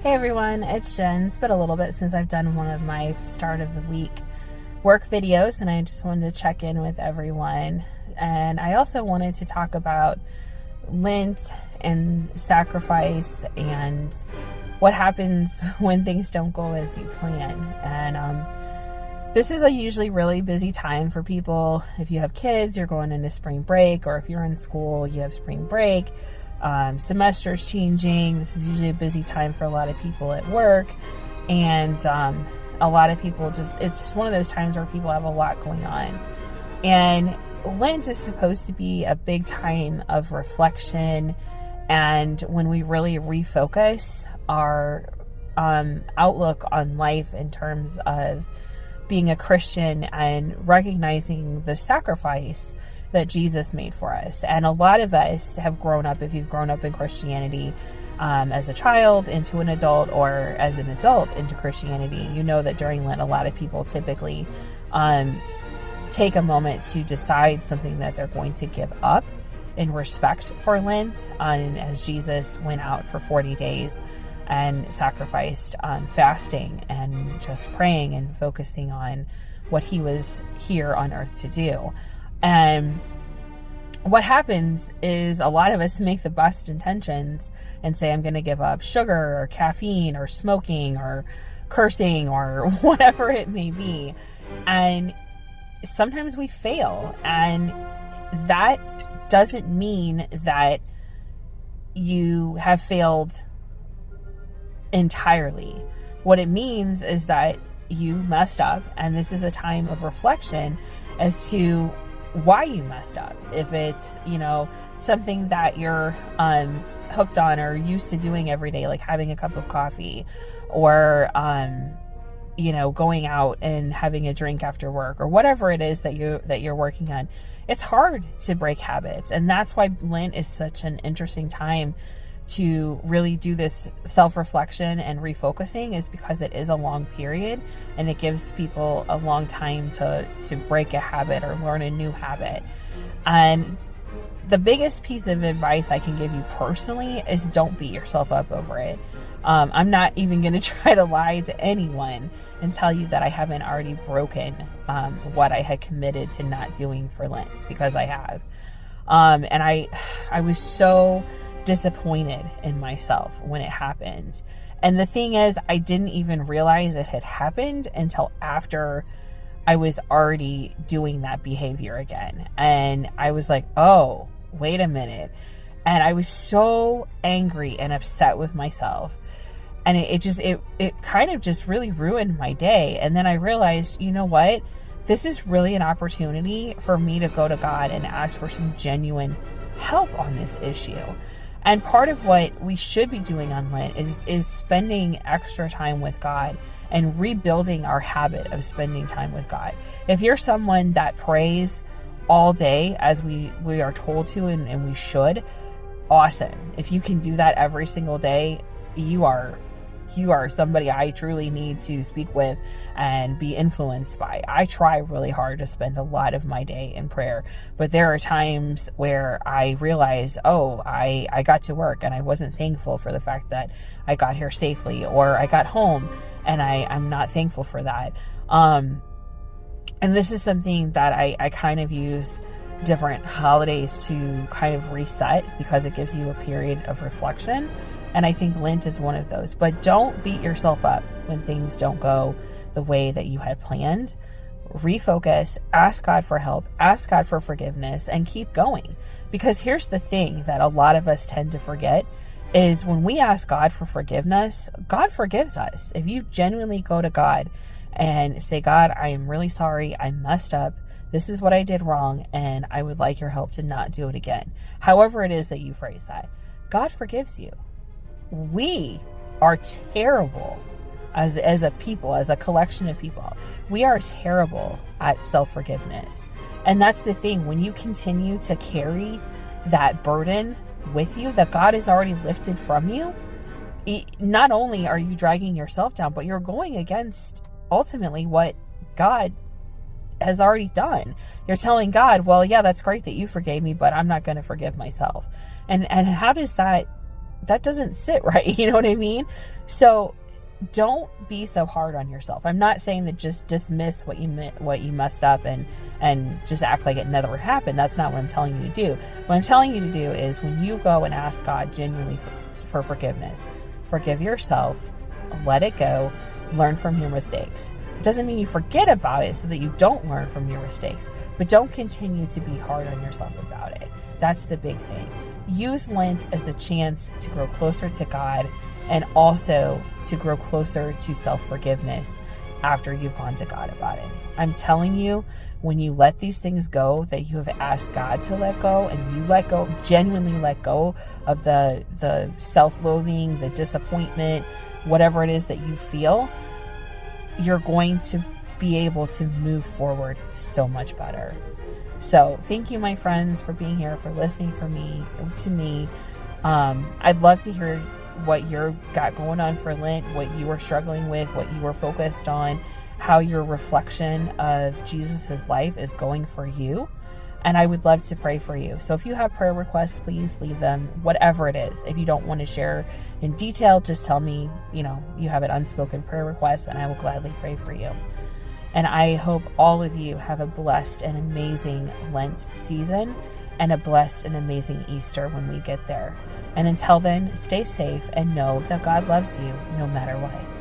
Hey everyone, it's Jen. It's been a little bit since I've done one of my start of the week work videos, and I just wanted to check in with everyone. And I also wanted to talk about Lent and sacrifice and what happens when things don't go as you plan. And this is a usually really busy time for people. If you have kids, you're going into spring break, or if you're in school, you have spring break. Semesters changing. This is usually a busy time for a lot of people at work, and a lot of people it's just one of those times where people have a lot going on. And Lent is supposed to be a big time of reflection, and when we really refocus our outlook on life in terms of being a Christian and recognizing the sacrifice that Jesus made for us. And a lot of us have grown up, if you've grown up in Christianity as a child into an adult, or as an adult into Christianity, you know that during Lent, a lot of people typically take a moment to decide something that they're going to give up in respect for Lent, as Jesus went out for 40 days and sacrificed fasting and just praying and focusing on what he was here on earth to do. And what happens is a lot of us make the best intentions and say, I'm going to give up sugar or caffeine or smoking or cursing or whatever it may be. And sometimes we fail. And that doesn't mean that you have failed entirely. What it means is that you messed up, and this is a time of reflection as to why you messed up. If it's, something that you're hooked on or used to doing every day, like having a cup of coffee, or going out and having a drink after work, or whatever it is that you're working on, it's hard to break habits. And that's why Lent is such an interesting time to really do this self-reflection and refocusing, is because it is a long period, and it gives people a long time to break a habit or learn a new habit. And the biggest piece of advice I can give you personally is don't beat yourself up over it. I'm not even going to try to lie to anyone and tell you that I haven't already broken what I had committed to not doing for Lent, because I have. And I was so disappointed in myself when it happened. And the thing is, I didn't even realize it had happened until after I was already doing that behavior again. And I was like, oh, wait a minute. And I was so angry and upset with myself. And it kind of just really ruined my day. And then I realized, you know what? This is really an opportunity for me to go to God and ask for some genuine help on this issue. And part of what we should be doing on Lent is spending extra time with God and rebuilding our habit of spending time with God. If you're someone that prays all day, as we are told to and we should, awesome. If you can do that every single day, you are somebody I truly need to speak with and be influenced by. I try really hard to spend a lot of my day in prayer, but there are times where I realize, I got to work and I wasn't thankful for the fact that I got here safely, or I got home and I'm not thankful for that. And this is something that I kind of use different holidays to kind of reset, because it gives you a period of reflection. And I think Lent is one of those. But don't beat yourself up when things don't go the way that you had planned. Refocus, ask God for help, ask God for forgiveness, and keep going. Because here's the thing that a lot of us tend to forget, is when we ask God for forgiveness, God forgives us. If you genuinely go to God and say, God, I am really sorry, I messed up, this is what I did wrong, and I would like your help to not do it again. However it is that you phrase that, God forgives you. We are terrible as a people, as a collection of people. We are terrible at self-forgiveness. And that's the thing. When you continue to carry that burden with you that God has already lifted from you, not only are you dragging yourself down, but you're going against ultimately what God has already done. You're telling God, well, yeah, that's great that you forgave me, but I'm not going to forgive myself. And how does that that doesn't sit right. You know what I mean? So don't be so hard on yourself. I'm not saying that just dismiss what you messed up and just act like it never happened. That's not what I'm telling you to do. What I'm telling you to do is when you go and ask God genuinely for forgiveness, forgive yourself, let it go, learn from your mistakes. It doesn't mean you forget about it so that you don't learn from your mistakes, but don't continue to be hard on yourself about it. That's the big thing. Use Lent as a chance to grow closer to God and also to grow closer to self-forgiveness after you've gone to God about it. I'm telling you, when you let these things go that you have asked God to let go, and you let go, genuinely let go of the self-loathing, the disappointment, whatever it is that you feel, you're going to be able to move forward so much better. So thank you, my friends, for being here, for listening to me. I'd love to hear what you got going on for Lent, what you were struggling with, what you were focused on, how your reflection of Jesus's life is going for you. And I would love to pray for you. So if you have prayer requests, please leave them, whatever it is. If you don't want to share in detail, just tell me, you have an unspoken prayer request, and I will gladly pray for you. And I hope all of you have a blessed and amazing Lent season and a blessed and amazing Easter when we get there. And until then, stay safe and know that God loves you no matter what.